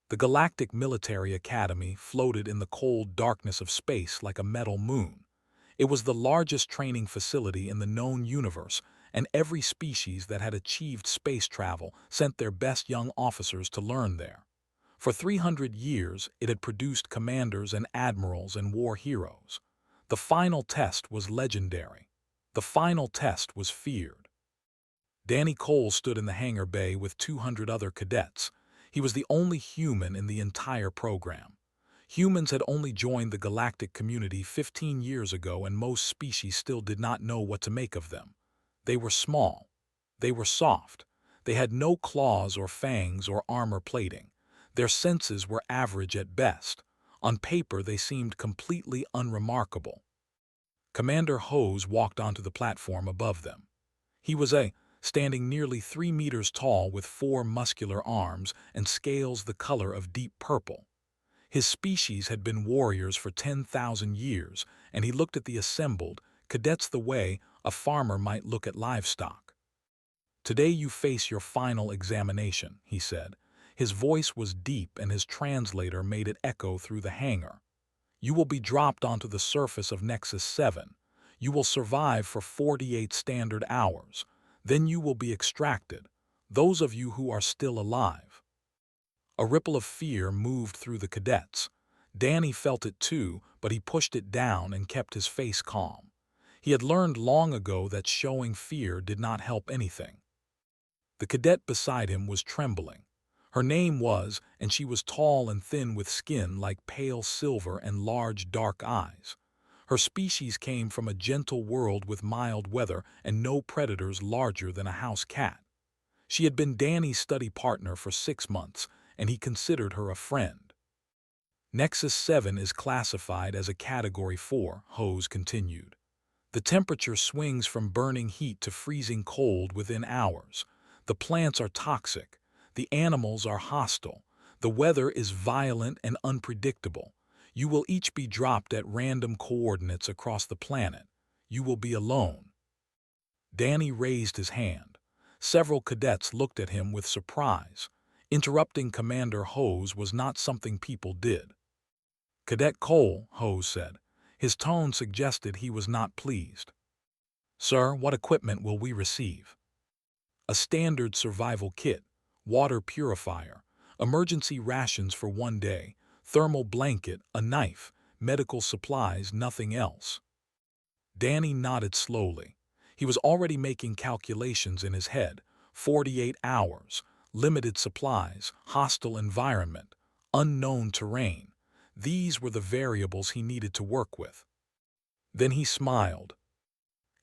The Galactic Military Academy floated in the cold darkness of space like a metal moon. It was the largest training facility in the known universe, and every species that had achieved space travel sent their best young officers to learn there. For 300 years, it had produced commanders and admirals and war heroes. The final test was legendary. The final test was feared. Danny Cole stood in the hangar bay with 200 other cadets. He was the only human in the entire program. Humans had only joined the galactic community 15 years ago, and most species still did not know what to make of them. They were small. They were soft. They had no claws or fangs or armor plating. Their senses were average at best. On paper, they seemed completely unremarkable. Commander Hose walked onto the platform above them. He was standing nearly 3 meters tall with 4 muscular arms and scales the color of deep purple. His species had been warriors for 10,000 years, and he looked at the assembled cadets the way a farmer might look at livestock. "Today you face your final examination," he said. His voice was deep, and his translator made it echo through the hangar. "You will be dropped onto the surface of Nexus 7. You will survive for 48 standard hours. Then you will be extracted, those of you who are still alive." A ripple of fear moved through the cadets. Danny felt it too, but he pushed it down and kept his face calm. He had learned long ago that showing fear did not help anything. The cadet beside him was trembling. Her name was, and she was tall and thin with skin like pale silver and large dark eyes. Her species came from a gentle world with mild weather and no predators larger than a house cat. She had been Danny's study partner for 6 months, and he considered her a friend. "Nexus 7 is classified as a Category 4, Hose continued. "The temperature swings from burning heat to freezing cold within hours. The plants are toxic. The animals are hostile. The weather is violent and unpredictable. You will each be dropped at random coordinates across the planet. You will be alone." Danny raised his hand. Several cadets looked at him with surprise. Interrupting Commander Hose was not something people did. "Cadet Cole," Hose said. His tone suggested he was not pleased. "Sir, what equipment will we receive?" "A standard survival kit, water purifier, emergency rations for 1 day, thermal blanket, a knife, medical supplies, nothing else." Danny nodded slowly. He was already making calculations in his head. 48 hours, limited supplies, hostile environment, unknown terrain. These were the variables he needed to work with. Then he smiled.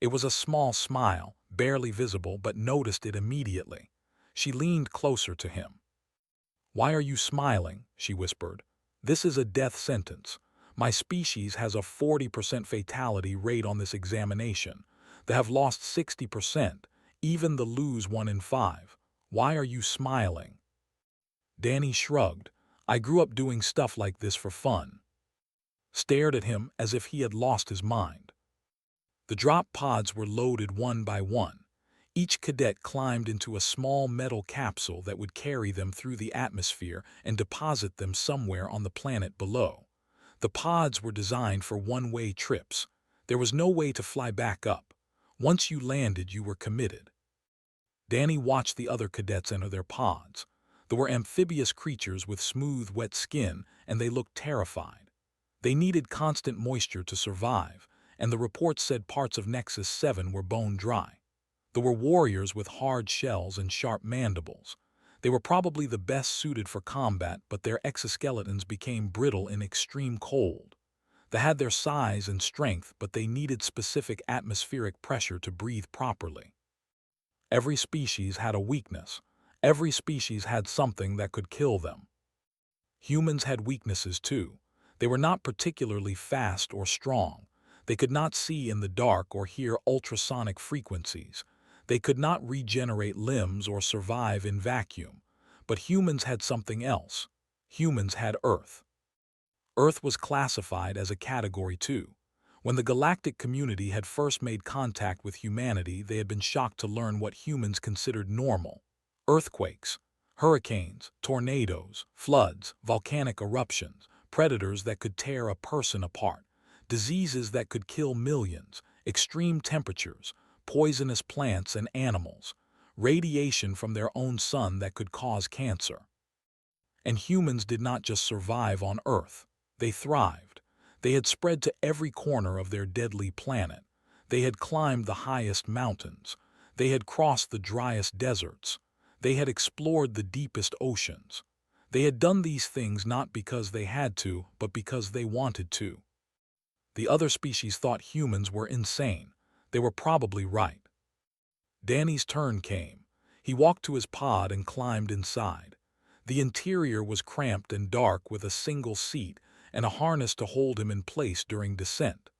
It was a small smile, barely visible, but noticed it immediately. She leaned closer to him. "Why are you smiling?" she whispered. "This is a death sentence. My species has a 40% fatality rate on this examination. They have lost 60%, even the lose 1 in 5. Why are you smiling?" Danny shrugged. "I grew up doing stuff like this for fun." Stared at him as if he had lost his mind. The drop pods were loaded one by one. Each cadet climbed into a small metal capsule that would carry them through the atmosphere and deposit them somewhere on the planet below. The pods were designed for one-way trips. There was no way to fly back up. Once you landed, you were committed. Danny watched the other cadets enter their pods. They were amphibious creatures with smooth, wet skin, and they looked terrified. They needed constant moisture to survive, and the reports said parts of Nexus 7 were bone dry. They were warriors with hard shells and sharp mandibles. They were probably the best suited for combat, but their exoskeletons became brittle in extreme cold. They had their size and strength, but they needed specific atmospheric pressure to breathe properly. Every species had a weakness. Every species had something that could kill them. Humans had weaknesses too. They were not particularly fast or strong. They could not see in the dark or hear ultrasonic frequencies. They could not regenerate limbs or survive in vacuum. But humans had something else. Humans had Earth. Earth was classified as a Category 2. When the galactic community had first made contact with humanity, they had been shocked to learn what humans considered normal. Earthquakes, Hurricanes, tornadoes, floods, volcanic eruptions, predators that could tear a person apart, diseases that could kill millions, extreme temperatures, poisonous plants and animals, radiation from their own sun that could cause cancer. And humans did not just survive on Earth. They thrived. They had spread to every corner of their deadly planet. They had climbed the highest mountains. They had crossed the driest deserts. They had explored the deepest oceans. They had done these things not because they had to, but because they wanted to. The other species thought humans were insane. They were probably right. Danny's turn came. He walked to his pod and climbed inside. The interior was cramped and dark with a single seat and a harness to hold him in place during descent.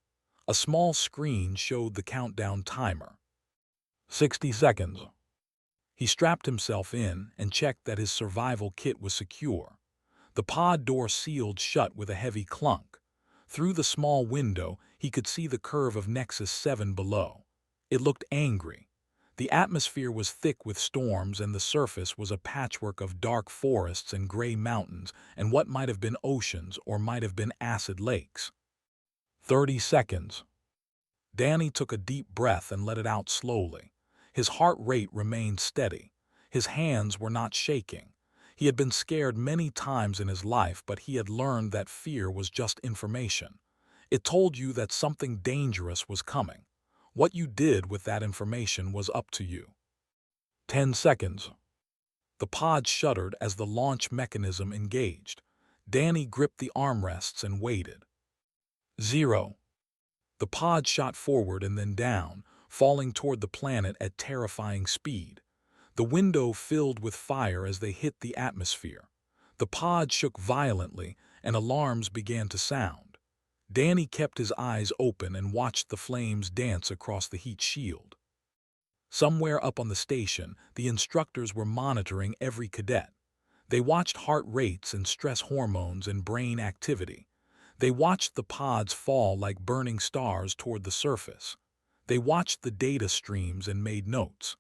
A small screen showed the countdown timer. 60 seconds. He strapped himself in and checked that his survival kit was secure. The pod door sealed shut with a heavy clunk. Through the small window, he could see the curve of Nexus 7 below. It looked angry. The atmosphere was thick with storms and the surface was a patchwork of dark forests and gray mountains and what might have been oceans or might have been acid lakes. 30 seconds. Danny took a deep breath and let it out slowly. His heart rate remained steady. His hands were not shaking. He had been scared many times in his life, but he had learned that fear was just information. It told you that something dangerous was coming. What you did with that information was up to you. 10 seconds. The pod shuddered as the launch mechanism engaged. Danny gripped the armrests and waited. 0. The pod shot forward and then down, falling toward the planet at terrifying speed. The window filled with fire as they hit the atmosphere. The pod shook violently and alarms began to sound. Danny kept his eyes open and watched the flames dance across the heat shield. Somewhere up on the station, the instructors were monitoring every cadet. They watched heart rates and stress hormones and brain activity. They watched the pods fall like burning stars toward the surface. They watched the data streams and made notes.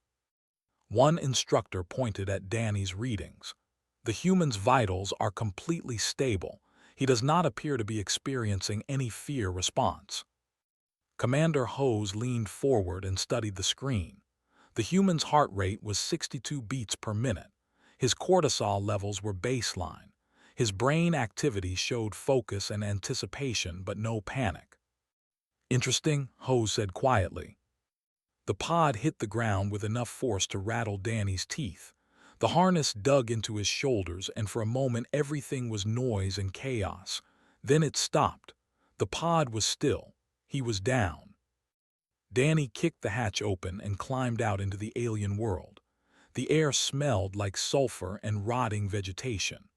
One instructor pointed at Danny's readings. The human's vitals are completely stable. He does not appear to be experiencing any fear response. Commander Hose leaned forward and studied the screen. The human's heart rate was 62 beats per minute. His cortisol levels were baseline. His brain activity showed focus and anticipation, but no panic. Interesting, Hose said quietly. The pod hit the ground with enough force to rattle Danny's teeth. The harness dug into his shoulders, and for a moment everything was noise and chaos. Then it stopped. The pod was still. He was down. Danny kicked the hatch open and climbed out into the alien world. The air smelled like sulfur and rotting vegetation.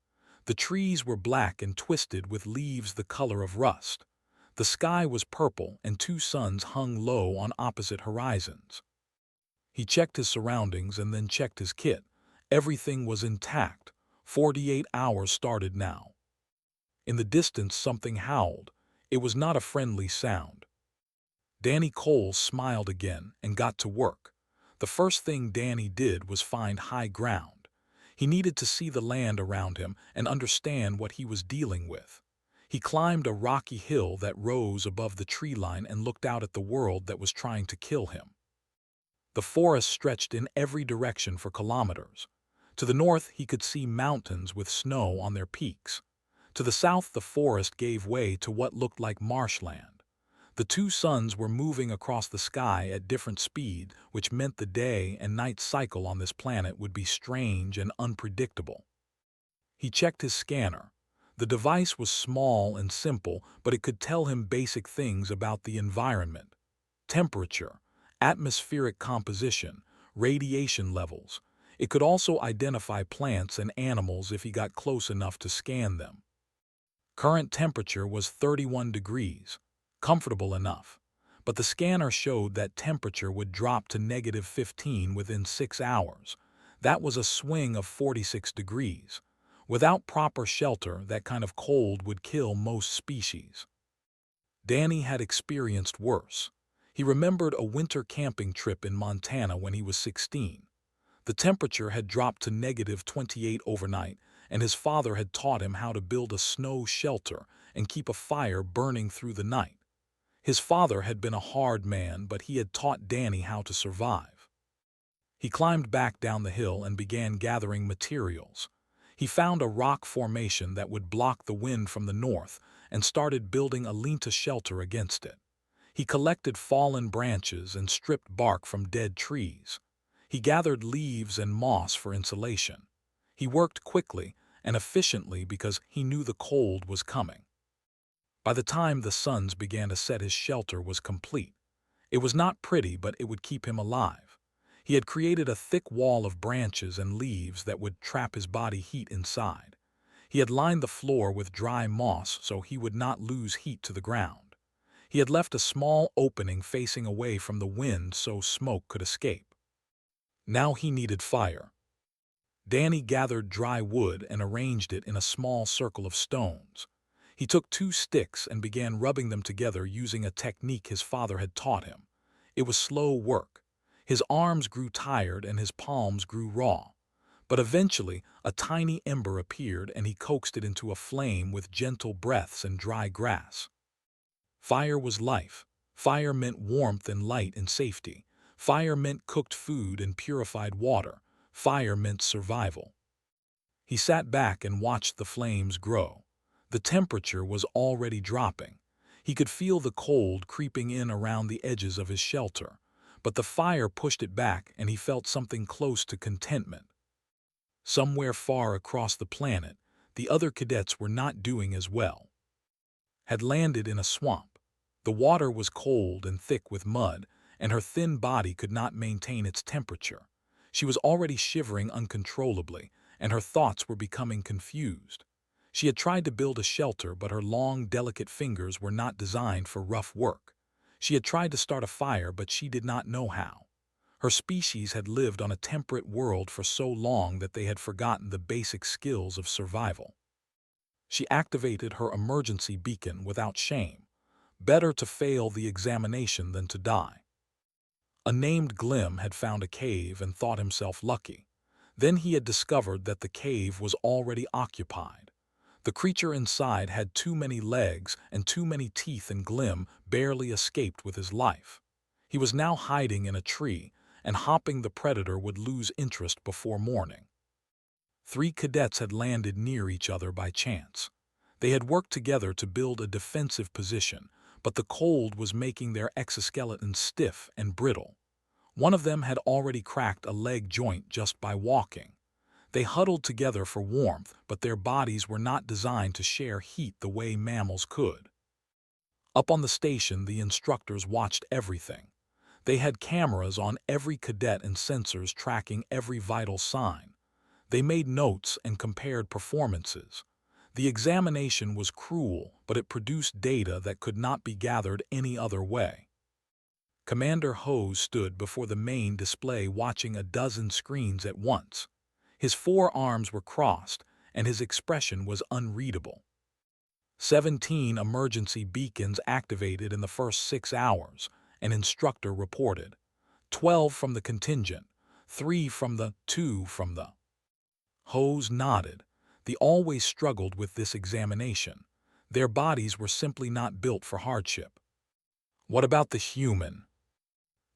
The trees were black and twisted with leaves the color of rust. The sky was purple and two suns hung low on opposite horizons. He checked his surroundings and then checked his kit. Everything was intact. 48 hours started now. In the distance, something howled. It was not a friendly sound. Danny Cole smiled again and got to work. The first thing Danny did was find high ground. He needed to see the land around him and understand what he was dealing with. He climbed a rocky hill that rose above the tree line and looked out at the world that was trying to kill him. The forest stretched in every direction for kilometers. To the north, he could see mountains with snow on their peaks. To the south, the forest gave way to what looked like marshland. The two suns were moving across the sky at different speeds, which meant the day and night cycle on this planet would be strange and unpredictable. He checked his scanner. The device was small and simple, but it could tell him basic things about the environment: temperature, atmospheric composition, radiation levels. It could also identify plants and animals if he got close enough to scan them. Current temperature was 31 degrees, comfortable enough, but the scanner showed that temperature would drop to -15 within 6 hours. That was a swing of 46 degrees. Without proper shelter, that kind of cold would kill most species. Danny had experienced worse. He remembered a winter camping trip in Montana when he was 16. The temperature had dropped to -28 overnight, and his father had taught him how to build a snow shelter and keep a fire burning through the night. His father had been a hard man, but he had taught Danny how to survive. He climbed back down the hill and began gathering materials. He found a rock formation that would block the wind from the north and started building a lean-to shelter against it. He collected fallen branches and stripped bark from dead trees. He gathered leaves and moss for insulation. He worked quickly and efficiently because he knew the cold was coming. By the time the suns began to set, his shelter was complete. It was not pretty, but it would keep him alive. He had created a thick wall of branches and leaves that would trap his body heat inside. He had lined the floor with dry moss so he would not lose heat to the ground. He had left a small opening facing away from the wind so smoke could escape. Now he needed fire. Danny gathered dry wood and arranged it in a small circle of stones. He took 2 sticks and began rubbing them together using a technique his father had taught him. It was slow work. His arms grew tired and his palms grew raw. But eventually, a tiny ember appeared and he coaxed it into a flame with gentle breaths and dry grass. Fire was life. Fire meant warmth and light and safety. Fire meant cooked food and purified water. Fire meant survival. He sat back and watched the flames grow. The temperature was already dropping. He could feel the cold creeping in around the edges of his shelter, but the fire pushed it back and he felt something close to contentment. Somewhere far across the planet, the other cadets were not doing as well. Had landed in a swamp. The water was cold and thick with mud, and her thin body could not maintain its temperature. She was already shivering uncontrollably, and her thoughts were becoming confused. She had tried to build a shelter, but her long, delicate fingers were not designed for rough work. She had tried to start a fire, but she did not know how. Her species had lived on a temperate world for so long that they had forgotten the basic skills of survival. She activated her emergency beacon without shame. Better to fail the examination than to die. A named Glim had found a cave and thought himself lucky. Then he had discovered that the cave was already occupied. The creature inside had too many legs and too many teeth, and Glim barely escaped with his life. He was now hiding in a tree, and hopping the predator would lose interest before morning. 3 cadets had landed near each other by chance. They had worked together to build a defensive position, but the cold was making their exoskeletons stiff and brittle. One of them had already cracked a leg joint just by walking. They huddled together for warmth, but their bodies were not designed to share heat the way mammals could. Up on the station, the instructors watched everything. They had cameras on every cadet and sensors tracking every vital sign. They made notes and compared performances. The examination was cruel, but it produced data that could not be gathered any other way. Commander Hose stood before the main display watching a dozen screens at once. His 4 arms were crossed, and his expression was unreadable. 17 emergency beacons activated in the first 6 hours, an instructor reported. 12 from the contingent, 3 from the, 2 from the. Hose nodded. They always struggled with this examination. Their bodies were simply not built for hardship. What about the human?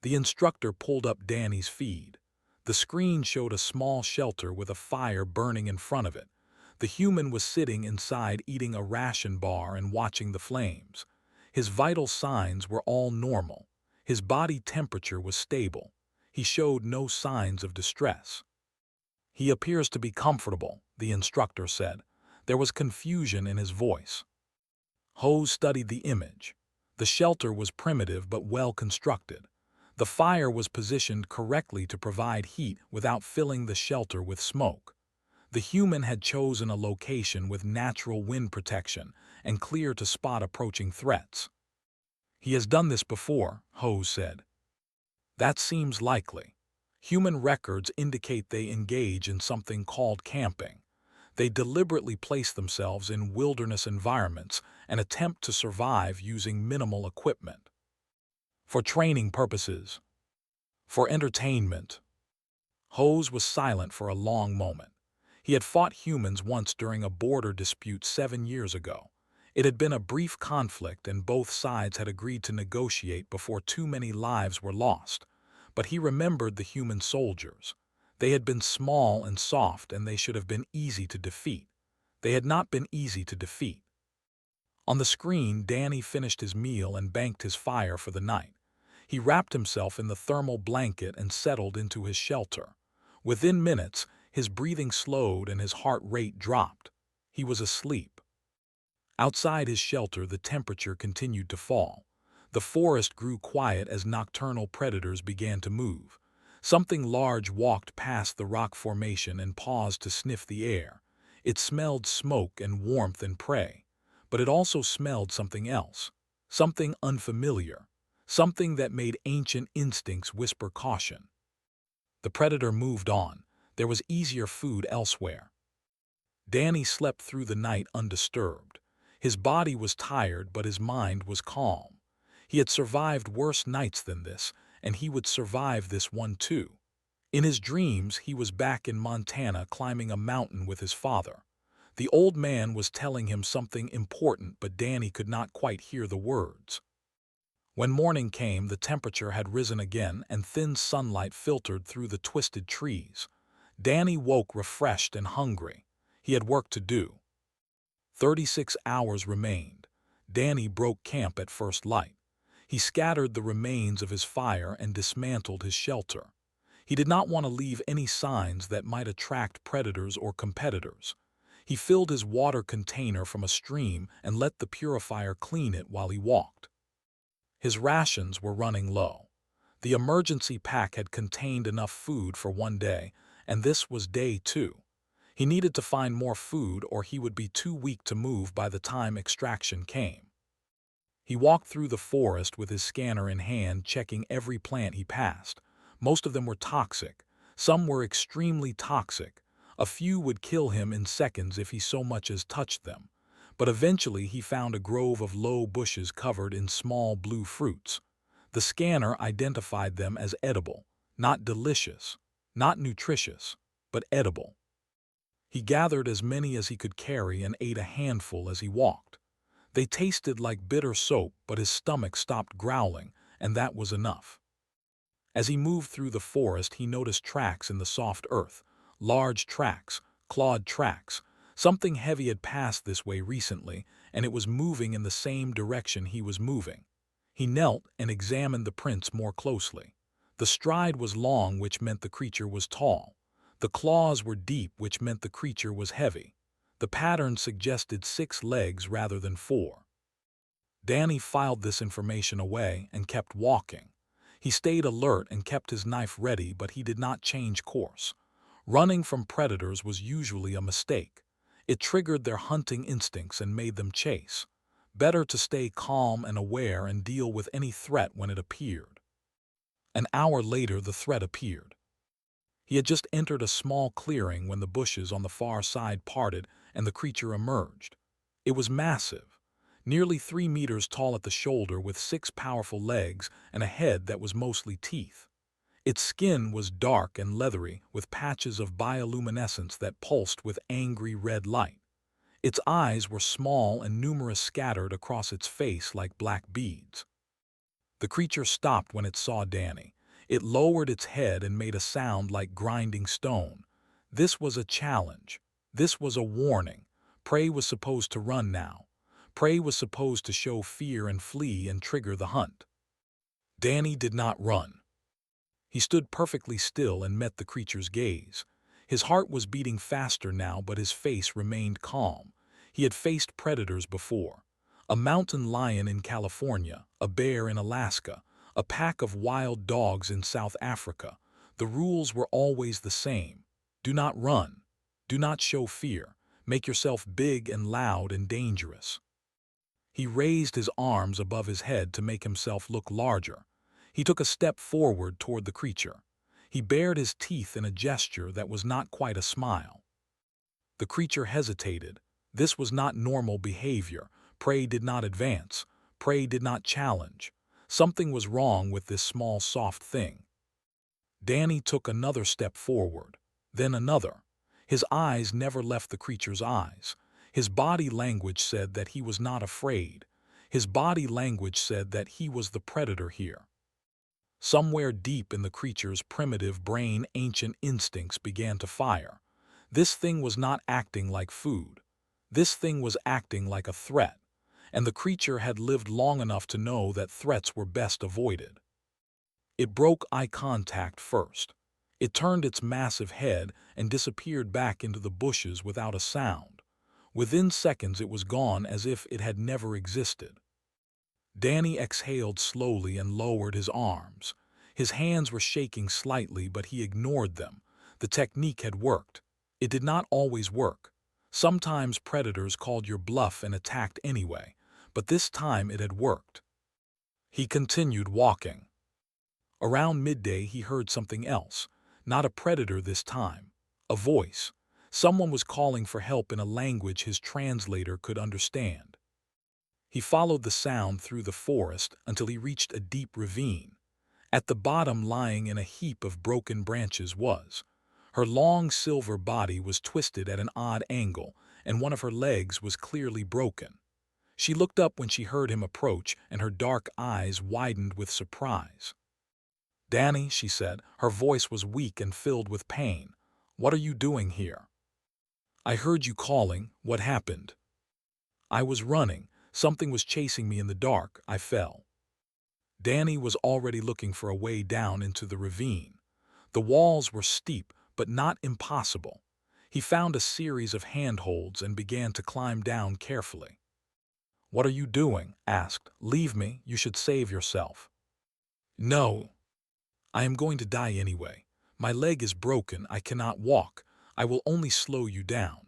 The instructor pulled up Danny's feed. The screen showed a small shelter with a fire burning in front of it. The human was sitting inside eating a ration bar and watching the flames. His vital signs were all normal. His body temperature was stable. He showed no signs of distress. He appears to be comfortable, the instructor said. There was confusion in his voice. Hose studied the image. The shelter was primitive but well constructed. The fire was positioned correctly to provide heat without filling the shelter with smoke. The human had chosen a location with natural wind protection and clear to spot approaching threats. He has done this before, Hose said. That seems likely. Human records indicate they engage in something called camping. They deliberately place themselves in wilderness environments and attempt to survive using minimal equipment. For training purposes. For entertainment. Hose was silent for a long moment. He had fought humans once during a border dispute 7 years ago. It had been a brief conflict and both sides had agreed to negotiate before too many lives were lost. But he remembered the human soldiers. They had been small and soft and they should have been easy to defeat. They had not been easy to defeat. On the screen, Danny finished his meal and banked his fire for the night. He wrapped himself in the thermal blanket and settled into his shelter. Within minutes, his breathing slowed and his heart rate dropped. He was asleep. Outside his shelter, the temperature continued to fall. The forest grew quiet as nocturnal predators began to move. Something large walked past the rock formation and paused to sniff the air. It smelled smoke and warmth and prey. But it also smelled something else. Something unfamiliar. Something that made ancient instincts whisper caution. The predator moved on. There was easier food elsewhere. Danny slept through the night undisturbed. His body was tired, but his mind was calm. He had survived worse nights than this, and he would survive this one too. In his dreams, he was back in Montana climbing a mountain with his father. The old man was telling him something important, but Danny could not quite hear the words. When morning came, the temperature had risen again and thin sunlight filtered through the twisted trees. Danny woke refreshed and hungry. He had work to do. 36 hours remained. Danny broke camp at first light. He scattered the remains of his fire and dismantled his shelter. He did not want to leave any signs that might attract predators or competitors. He filled his water container from a stream and let the purifier clean it while he walked. His rations were running low. The emergency pack had contained enough food for one day, and this was day 2. He needed to find more food or he would be too weak to move by the time extraction came. He walked through the forest with his scanner in hand, checking every plant he passed. Most of them were toxic. Some were extremely toxic. A few would kill him in seconds if he so much as touched them. But eventually he found a grove of low bushes covered in small blue fruits. The scanner identified them as edible, not delicious, not nutritious, but edible. He gathered as many as he could carry and ate a handful as he walked. They tasted like bitter soap, but his stomach stopped growling, and that was enough. As he moved through the forest, he noticed tracks in the soft earth, large tracks, clawed tracks. Something heavy had passed this way recently, and it was moving in the same direction he was moving. He knelt and examined the prints more closely. The stride was long, which meant the creature was tall. The claws were deep, which meant the creature was heavy. The pattern suggested 6 legs rather than 4. Danny filed this information away and kept walking. He stayed alert and kept his knife ready, but he did not change course. Running from predators was usually a mistake. It triggered their hunting instincts and made them chase. Better to stay calm and aware and deal with any threat when it appeared. An hour later, the threat appeared. He had just entered a small clearing when the bushes on the far side parted and the creature emerged. It was massive, nearly 3 meters tall at the shoulder, with 6 powerful legs and a head that was mostly teeth. Its skin was dark and leathery, with patches of bioluminescence that pulsed with angry red light. Its eyes were small and numerous, scattered across its face like black beads. The creature stopped when it saw Danny. It lowered its head and made a sound like grinding stone. This was a challenge. This was a warning. Prey was supposed to run now. Prey was supposed to show fear and flee and trigger the hunt. Danny did not run. He stood perfectly still and met the creature's gaze. His heart was beating faster now, but his face remained calm. He had faced predators before. A mountain lion in California, a bear in Alaska, a pack of wild dogs in South Africa. The rules were always the same. Do not run. Do not show fear. Make yourself big and loud and dangerous. He raised his arms above his head to make himself look larger. He took a step forward toward the creature. He bared his teeth in a gesture that was not quite a smile. The creature hesitated. This was not normal behavior. Prey did not advance. Prey did not challenge. Something was wrong with this small, soft thing. Danny took another step forward, then another. His eyes never left the creature's eyes. His body language said that he was not afraid. His body language said that he was the predator here. Somewhere deep in the creature's primitive brain, ancient instincts began to fire. This thing was not acting like food. This thing was acting like a threat, and the creature had lived long enough to know that threats were best avoided. It broke eye contact first. It turned its massive head and disappeared back into the bushes without a sound. Within seconds it was gone as if it had never existed. Danny exhaled slowly and lowered his arms. His hands were shaking slightly, but he ignored them. The technique had worked. It did not always work. Sometimes predators called your bluff and attacked anyway, but this time it had worked. He continued walking. Around midday he heard something else. Not a predator this time. A voice. Someone was calling for help in a language his translator could understand. He followed the sound through the forest until he reached a deep ravine. At the bottom, lying in a heap of broken branches, was. Her long silver body was twisted at an odd angle, and one of her legs was clearly broken. She looked up when she heard him approach, and her dark eyes widened with surprise. "Danny," she said. Her voice was weak and filled with pain. "What are you doing here?" "I heard you calling. What happened?" "I was running. Something was chasing me in the dark. I fell." Danny was already looking for a way down into the ravine. The walls were steep, but not impossible. He found a series of handholds and began to climb down carefully. "What are you doing?" asked. "Leave me. You should save yourself." "No. I am going to die anyway. My leg is broken. I cannot walk. I will only slow you down."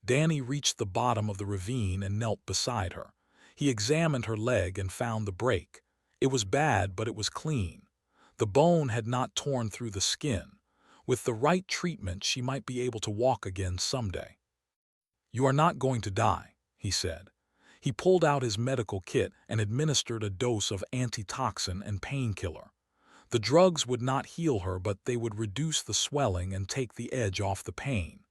Danny reached the bottom of the ravine and knelt beside her. He examined her leg and found the break. It was bad, but it was clean. The bone had not torn through the skin. With the right treatment, she might be able to walk again someday. "You are not going to die," he said. He pulled out his medical kit and administered a dose of antitoxin and painkiller. The drugs would not heal her, but they would reduce the swelling and take the edge off the pain.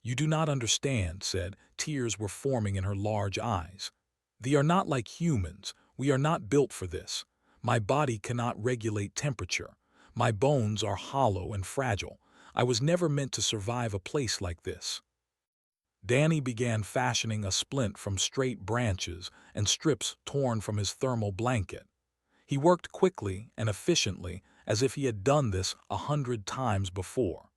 "You do not understand," said. Tears were forming in her large eyes. "They are not like humans. We are not built for this. My body cannot regulate temperature. My bones are hollow and fragile. I was never meant to survive a place like this." Danny began fashioning a splint from straight branches and strips torn from his thermal blanket. He worked quickly and efficiently, as if he had done this 100 times before.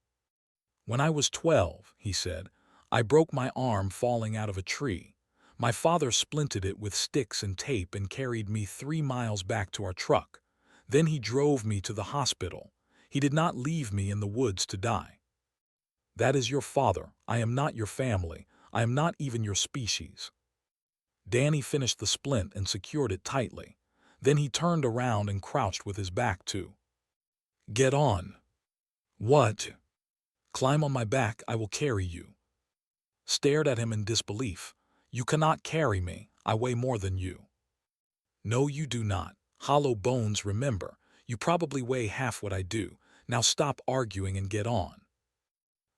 "When I was 12, he said, "I broke my arm falling out of a tree. My father splinted it with sticks and tape and carried me 3 miles back to our truck. Then he drove me to the hospital. He did not leave me in the woods to die." "That is your father. I am not your family. I am not even your species." Danny finished the splint and secured it tightly. Then he turned around and crouched with his back to. "Get on." "What?" "Climb on my back. I will carry you." Stared at him in disbelief. "You cannot carry me. I weigh more than you." "No, you do not. Hollow bones, remember. You probably weigh half what I do. Now stop arguing and get on."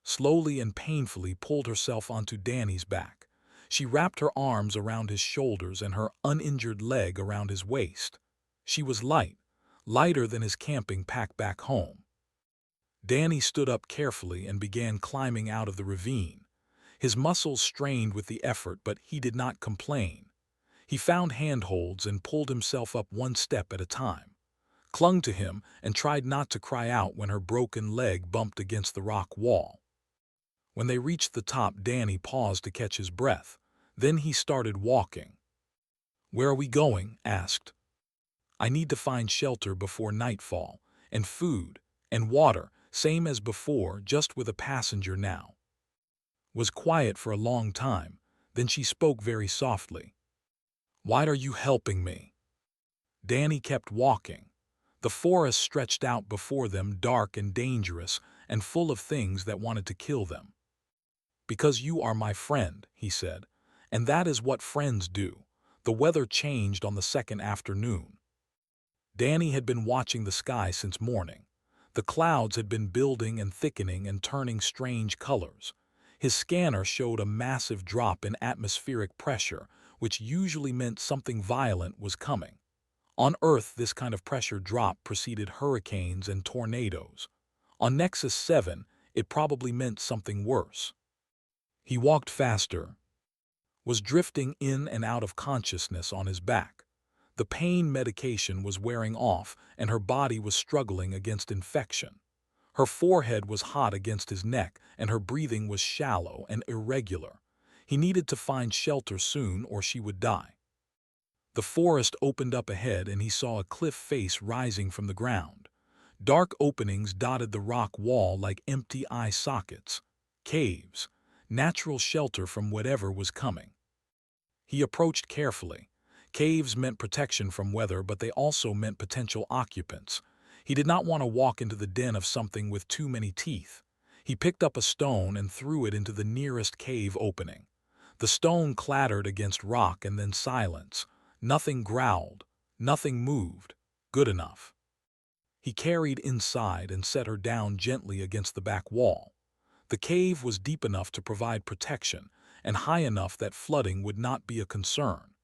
Slowly and painfully pulled herself onto Danny's back. She wrapped her arms around his shoulders and her uninjured leg around his waist. She was light, lighter than his camping pack back home. Danny stood up carefully and began climbing out of the ravine. His muscles strained with the effort, but he did not complain. He found handholds and pulled himself up one step at a time, clung to him, and tried not to cry out when her broken leg bumped against the rock wall. When they reached the top, Danny paused to catch his breath. Then he started walking. "Where are we going?" asked. "I need to find shelter before nightfall, and food, and water, same as before, just with a passenger now." Was quiet for a long time. Then she spoke very softly. "Why are you helping me?" Danny kept walking. The forest stretched out before them, dark and dangerous, and full of things that wanted to kill them. "Because you are my friend," he said, "and that is what friends do." The weather changed on the second afternoon. Danny had been watching the sky since morning. The clouds had been building and thickening and turning strange colors. His scanner showed a massive drop in atmospheric pressure, which usually meant something violent was coming. On Earth, this kind of pressure drop preceded hurricanes and tornadoes. On Nexus 7, it probably meant something worse. He walked faster, was drifting in and out of consciousness on his back. The pain medication was wearing off, and her body was struggling against infection. Her forehead was hot against his neck, and her breathing was shallow and irregular. He needed to find shelter soon, or she would die. The forest opened up ahead, and he saw a cliff face rising from the ground. Dark openings dotted the rock wall like empty eye sockets. Caves, natural shelter from whatever was coming. He approached carefully. Caves meant protection from weather, but they also meant potential occupants. He did not want to walk into the den of something with too many teeth. He picked up a stone and threw it into the nearest cave opening. The stone clattered against rock and then silence. Nothing growled. Nothing moved. Good enough. He carried inside and set her down gently against the back wall. The cave was deep enough to provide protection, and high enough that flooding would not be a concern.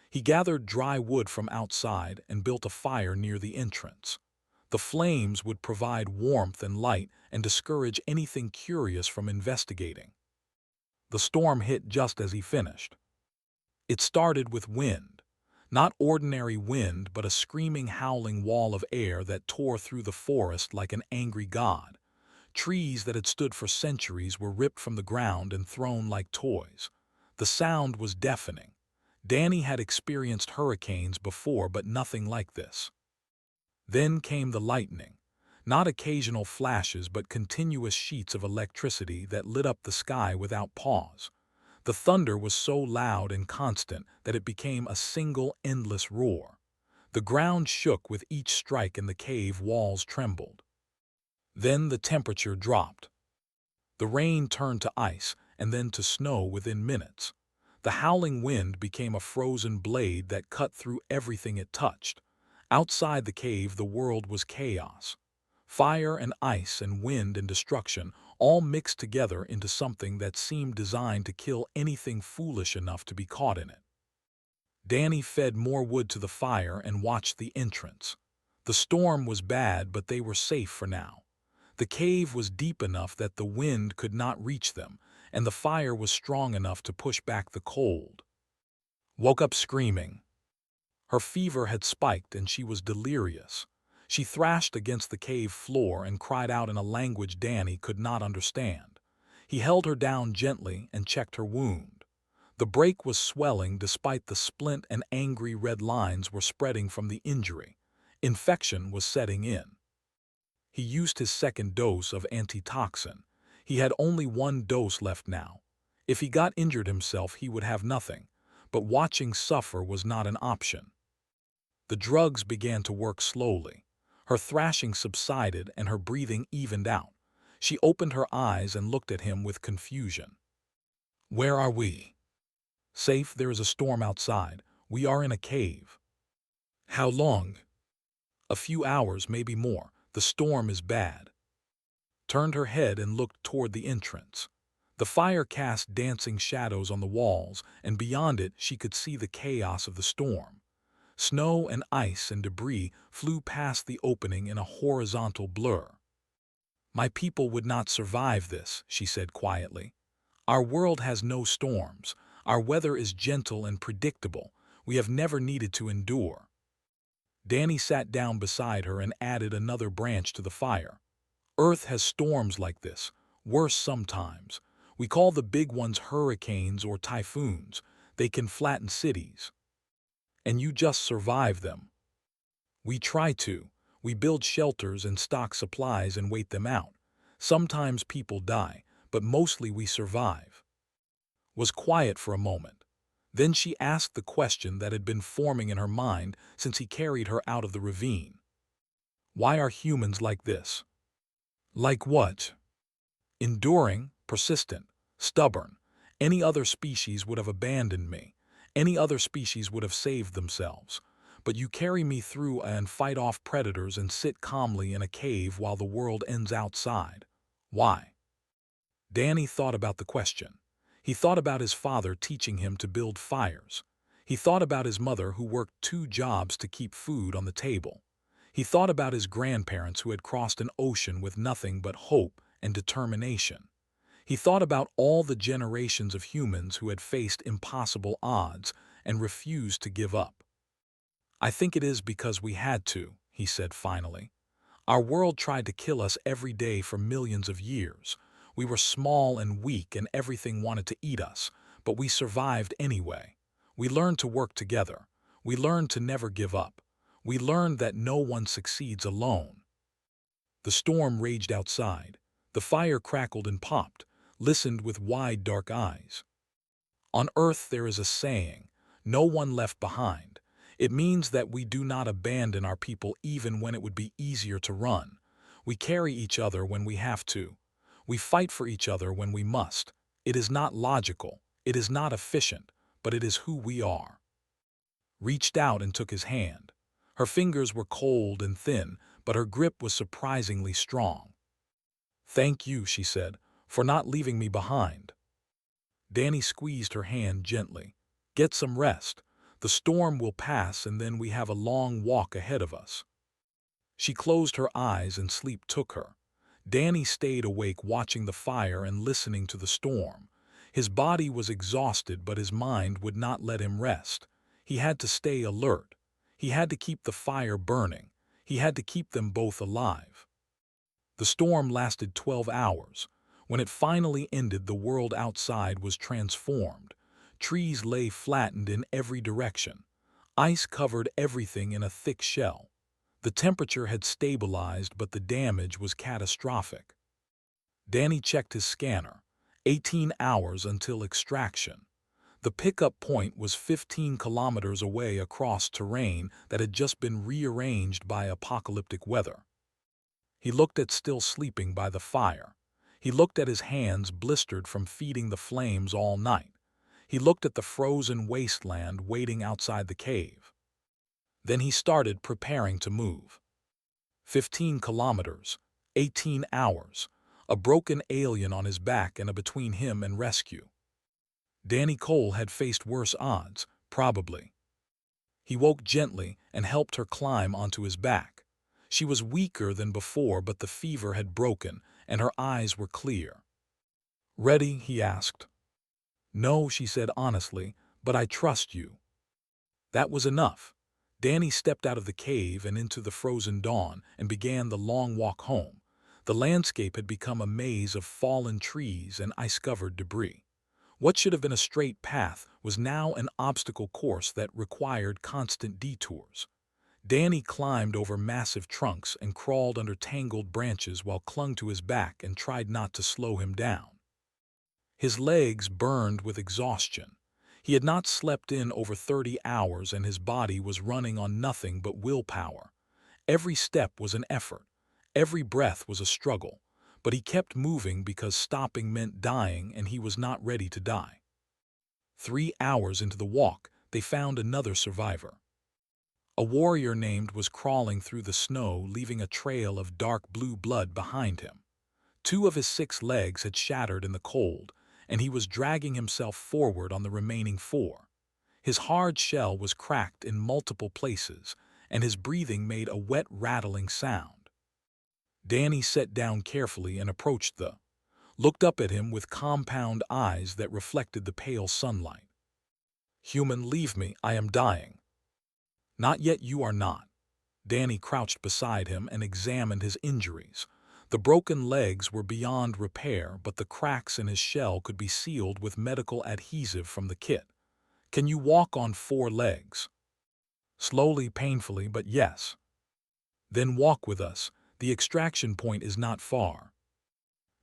He gathered dry wood from outside and built a fire near the entrance. The flames would provide warmth and light and discourage anything curious from investigating. The storm hit just as he finished. It started with wind. Not ordinary wind, but a screaming, howling wall of air that tore through the forest like an angry god. Trees that had stood for centuries were ripped from the ground and thrown like toys. The sound was deafening. Danny had experienced hurricanes before, but nothing like this. Then came the lightning. Not occasional flashes, but continuous sheets of electricity that lit up the sky without pause. The thunder was so loud and constant that it became a single, endless roar. The ground shook with each strike and the cave walls trembled. Then the temperature dropped. The rain turned to ice and then to snow within minutes. The howling wind became a frozen blade that cut through everything it touched. Outside the cave, the world was chaos. Fire and ice and wind and destruction all mixed together into something that seemed designed to kill anything foolish enough to be caught in it. Danny fed more wood to the fire and watched the entrance. The storm was bad, but they were safe for now. The cave was deep enough that the wind could not reach them, and the fire was strong enough to push back the cold. Woke up screaming. Her fever had spiked and she was delirious. She thrashed against the cave floor and cried out in a language Danny could not understand. He held her down gently and checked her wound. The break was swelling despite the splint, and angry red lines were spreading from the injury. Infection was setting in. He used his second dose of antitoxin. He had only one dose left now. If he got injured himself, he would have nothing, but watching suffer was not an option. The drugs began to work slowly. Her thrashing subsided and her breathing evened out. She opened her eyes and looked at him with confusion. "Where are we?" "Safe. There is a storm outside. We are in a cave." "How long?" "A few hours, maybe more. The storm is bad." Turned her head and looked toward the entrance. The fire cast dancing shadows on the walls, and beyond it she could see the chaos of the storm. Snow and ice and debris flew past the opening in a horizontal blur. "My people would not survive this," she said quietly. "Our world has no storms. Our weather is gentle and predictable. We have never needed to endure." Danny sat down beside her and added another branch to the fire. "Earth has storms like this, worse sometimes. We call the big ones hurricanes or typhoons. They can flatten cities. And you just survive them." "We try to. We build shelters and stock supplies and wait them out. Sometimes people die, but mostly we survive." Was quiet for a moment. Then she asked the question that had been forming in her mind since he carried her out of the ravine. "Why are humans like this?" "Like what?" "Enduring, persistent, stubborn. Any other species would have abandoned me. Any other species would have saved themselves. but you carry me through and fight off predators and sit calmly in a cave while the world ends outside. Why?" Danny thought about the question. He thought about his father teaching him to build fires. He thought about his mother who worked 2 jobs to keep food on the table. He thought about his grandparents who had crossed an ocean with nothing but hope and determination. He thought about all the generations of humans who had faced impossible odds and refused to give up. "I think it is because we had to," he said finally. "Our world tried to kill us every day for millions of years. We were small and weak and everything wanted to eat us, but we survived anyway. We learned to work together. We learned to never give up. We learned that no one succeeds alone." The storm raged outside. The fire crackled and popped, listened with wide dark eyes. On Earth there is a saying, "No one left behind." It means that we do not abandon our people even when it would be easier to run. We carry each other when we have to. We fight for each other when we must. It is not logical, it is not efficient, but it is who we are. Reached out and took his hand. Her fingers were cold and thin, but her grip was surprisingly strong. "Thank you," she said, "for not leaving me behind." Danny squeezed her hand gently. "Get some rest. The storm will pass and then we have a long walk ahead of us." She closed her eyes and sleep took her. Danny stayed awake watching the fire and listening to the storm. His body was exhausted but his mind would not let him rest. He had to stay alert. He had to keep the fire burning. He had to keep them both alive. The storm lasted 12 hours. When it finally ended, the world outside was transformed. Trees lay flattened in every direction. Ice covered everything in a thick shell. The temperature had stabilized, but the damage was catastrophic. Danny checked his scanner. 18 hours until extraction. The pickup point was 15 kilometers away across terrain that had just been rearranged by apocalyptic weather. He looked at still sleeping by the fire. He looked at his hands blistered from feeding the flames all night. He looked at the frozen wasteland waiting outside the cave. Then he started preparing to move. 15 kilometers, 18 hours, a broken alien on his back and a between him and rescue. Danny Cole had faced worse odds, probably. He woke gently and helped her climb onto his back. She was weaker than before, but the fever had broken and her eyes were clear. "Ready?" he asked. "No," she said honestly, "but I trust you." That was enough. Danny stepped out of the cave and into the frozen dawn and began the long walk home. The landscape had become a maze of fallen trees and ice-covered debris. What should have been a straight path was now an obstacle course that required constant detours. Danny climbed over massive trunks and crawled under tangled branches while clung to his back and tried not to slow him down. His legs burned with exhaustion. He had not slept in over 30 hours and his body was running on nothing but willpower. Every step was an effort. Every breath was a struggle. But he kept moving because stopping meant dying and he was not ready to die. 3 hours into the walk, they found another survivor. A warrior named was crawling through the snow, leaving a trail of dark blue blood behind him. 2 of his 6 legs had shattered in the cold, and he was dragging himself forward on the remaining 4. His hard shell was cracked in multiple places, and his breathing made a wet, rattling sound. Danny sat down carefully and approached looked up at him with compound eyes that reflected the pale sunlight. "Human, leave me, I am dying." "Not yet, you are not." Danny crouched beside him and examined his injuries. The broken legs were beyond repair, but the cracks in his shell could be sealed with medical adhesive from the kit. "Can you walk on 4 legs?" "Slowly, painfully, but yes." "Then walk with us. The extraction point is not far."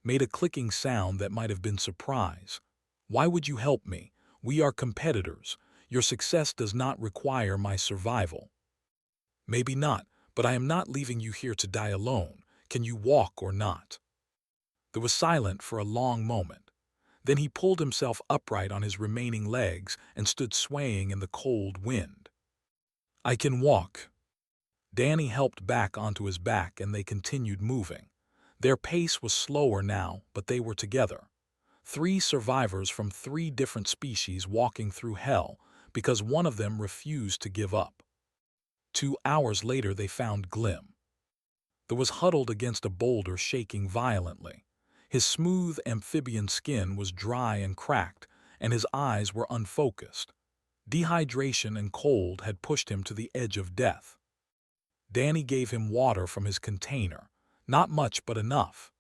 Made a clicking sound that might have been surprise. "Why would you help me? We are competitors. Your success does not require my survival." "Maybe not, but I am not leaving you here to die alone. Can you walk or not?" There was silence for a long moment. Then he pulled himself upright on his remaining legs and stood swaying in the cold wind. I can walk. Danny helped back onto his back and they continued moving. Their pace was slower now, but they were together. 3 survivors from 3 different species walking through hell because one of them refused to give up. 2 hours later they found Glim. He was huddled against a boulder shaking violently. His smooth amphibian skin was dry and cracked, and his eyes were unfocused. Dehydration and cold had pushed him to the edge of death. Danny gave him water from his container. Not much, but enough.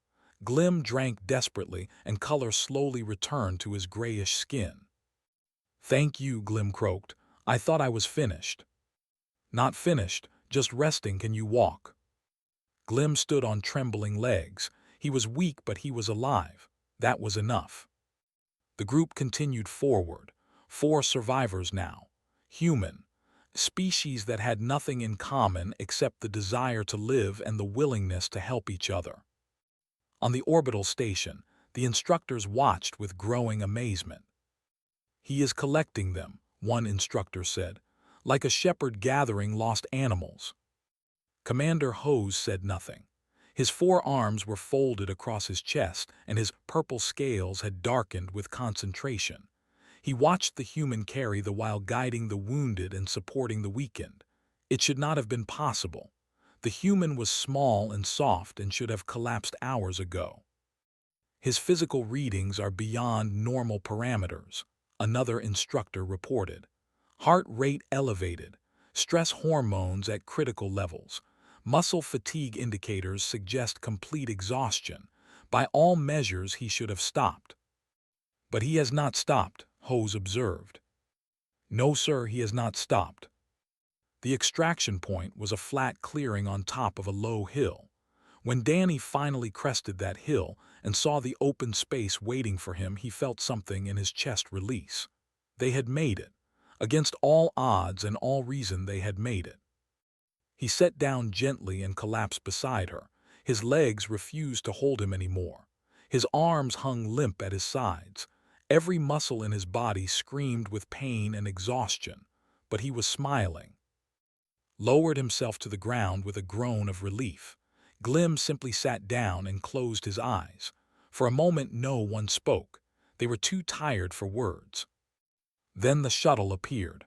Glim drank desperately, and color slowly returned to his grayish skin. "Thank you," Glim croaked. "I thought I was finished." "Not finished, just resting. Can you walk?" Glim stood on trembling legs. He was weak, but he was alive. That was enough. The group continued forward. 4 survivors now. Human. Species that had nothing in common except the desire to live and the willingness to help each other. On the orbital station, the instructors watched with growing amazement. "He is collecting them," one instructor said, "like a shepherd gathering lost animals." Commander Hose said nothing. His 4 arms were folded across his chest, and his purple scales had darkened with concentration. He watched the human carry the while guiding the wounded and supporting the weakened. It should not have been possible. The human was small and soft and should have collapsed hours ago. "His physical readings are beyond normal parameters," another instructor reported. "Heart rate elevated, stress hormones at critical levels. Muscle fatigue indicators suggest complete exhaustion. By all measures, he should have stopped." "But he has not stopped," Hose observed. "No, sir, he has not stopped." The extraction point was a flat clearing on top of a low hill. When Danny finally crested that hill and saw the open space waiting for him, he felt something in his chest release. They had made it. Against all odds and all reason, they had made it. He sat down gently and collapsed beside her. His legs refused to hold him anymore. His arms hung limp at his sides. Every muscle in his body screamed with pain and exhaustion, but he was smiling. Lowered himself to the ground with a groan of relief. Glim simply sat down and closed his eyes. For a moment no one spoke. They were too tired for words. Then the shuttle appeared.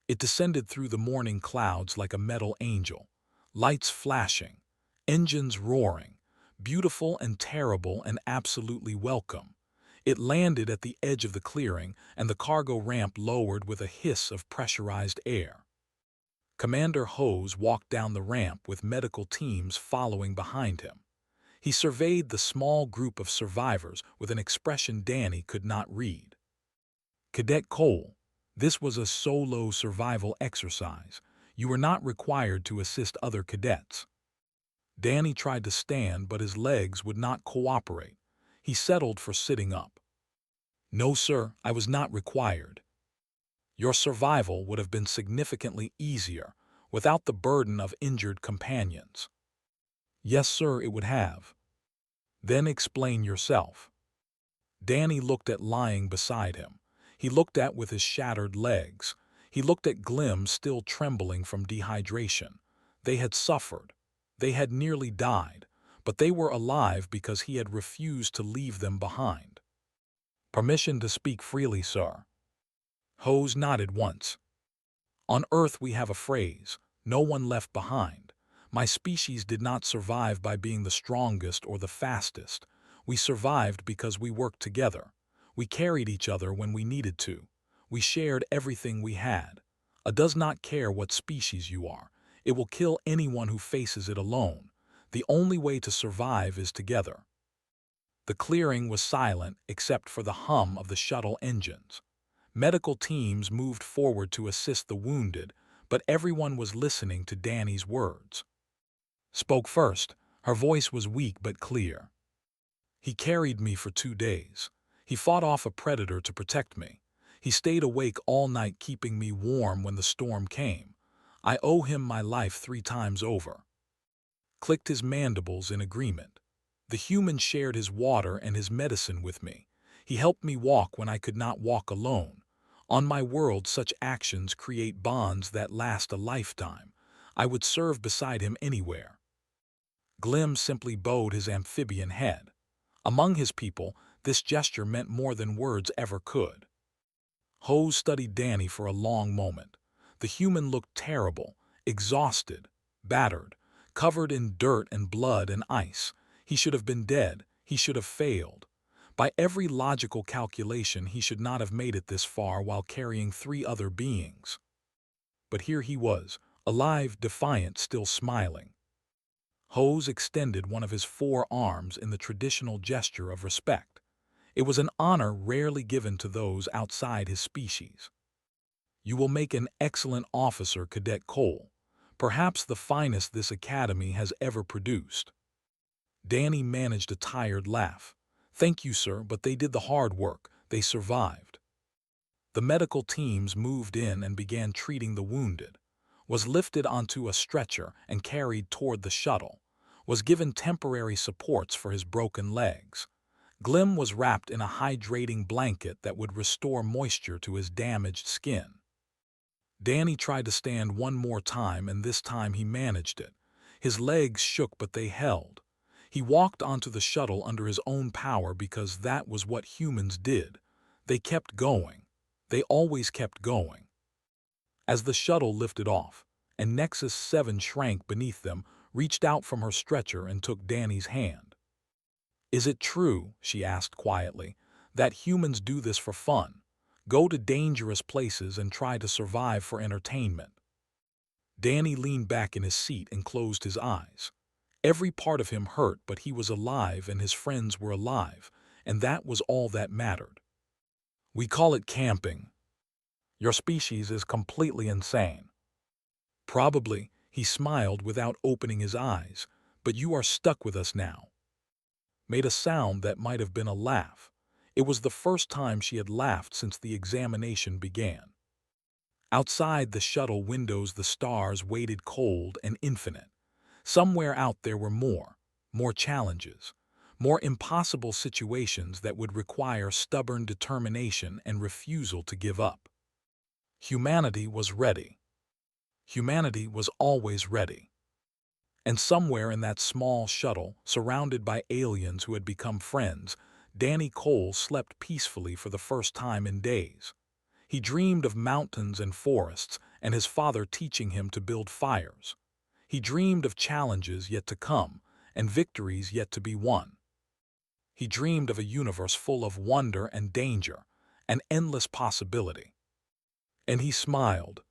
It descended through the morning clouds like a metal angel. Lights flashing, engines roaring, beautiful and terrible and absolutely welcome. It landed at the edge of the clearing, and the cargo ramp lowered with a hiss of pressurized air. Commander Hose walked down the ramp with medical teams following behind him. He surveyed the small group of survivors with an expression Danny could not read. "Cadet Cole, this was a solo survival exercise. You were not required to assist other cadets." Danny tried to stand, but his legs would not cooperate. He settled for sitting up. "No, sir, I was not required." "Your survival would have been significantly easier without the burden of injured companions." "Yes, sir, it would have." "Then explain yourself." Danny looked at lying beside him. He looked at with his shattered legs. He looked at Glim still trembling from dehydration. They had suffered. They had nearly died, but they were alive because he had refused to leave them behind. "Permission to speak freely, sir." Hose nodded once. "On Earth we have a phrase, 'no one left behind.' My species did not survive by being the strongest or the fastest. We survived because we worked together. We carried each other when we needed to. We shared everything we had. It does not care what species you are. It will kill anyone who faces it alone. The only way to survive is together." The clearing was silent except for the hum of the shuttle engines. Medical teams moved forward to assist the wounded, but everyone was listening to Danny's words. Spoke first. Her voice was weak but clear. "He carried me for 2 days. He fought off a predator to protect me. He stayed awake all night keeping me warm when the storm came. I owe him my life 3 times over." Clicked his mandibles in agreement. "The human shared his water and his medicine with me. He helped me walk when I could not walk alone. On my world, such actions create bonds that last a lifetime. I would serve beside him anywhere. Glim simply bowed his amphibian head. Among his people, this gesture meant more than words ever could. Hose studied Danny for a long moment. The human looked terrible, exhausted, battered, covered in dirt and blood and ice. He should have been dead. He should have failed. By every logical calculation, he should not have made it this far while carrying 3 other beings. But here he was, alive, defiant, still smiling. Hose extended one of his 4 arms in the traditional gesture of respect. It was an honor rarely given to those outside his species. You will make an excellent officer, Cadet Cole, perhaps the finest this academy has ever produced. Danny managed a tired laugh. Thank you, sir, but they did the hard work. They survived. The medical teams moved in and began treating the wounded, was lifted onto a stretcher and carried toward the shuttle, was given temporary supports for his broken legs. Glim was wrapped in a hydrating blanket that would restore moisture to his damaged skin. Danny tried to stand one more time, and this time he managed it. His legs shook, but they held. He walked onto the shuttle under his own power because that was what humans did. They kept going. They always kept going. As the shuttle lifted off, and Nexus 7 shrank beneath them, reached out from her stretcher and took Danny's hand. Is it true, she asked quietly, that humans do this for fun? Go to dangerous places and try to survive for entertainment? Danny leaned back in his seat and closed his eyes. Every part of him hurt, but he was alive and his friends were alive, and that was all that mattered. We call it camping. Your species is completely insane. Probably, he smiled without opening his eyes, but you are stuck with us now. Made a sound that might have been a laugh. It was the first time she had laughed since the examination began. Outside the shuttle windows, the stars waited cold and infinite. Somewhere out there were more challenges, more impossible situations that would require stubborn determination and refusal to give up. Humanity was ready. Humanity was always ready. And somewhere in that small shuttle, surrounded by aliens who had become friends, Danny Cole slept peacefully for the first time in days. He dreamed of mountains and forests and his father teaching him to build fires. He dreamed of challenges yet to come and victories yet to be won. He dreamed of a universe full of wonder and danger, an endless possibility. And he smiled,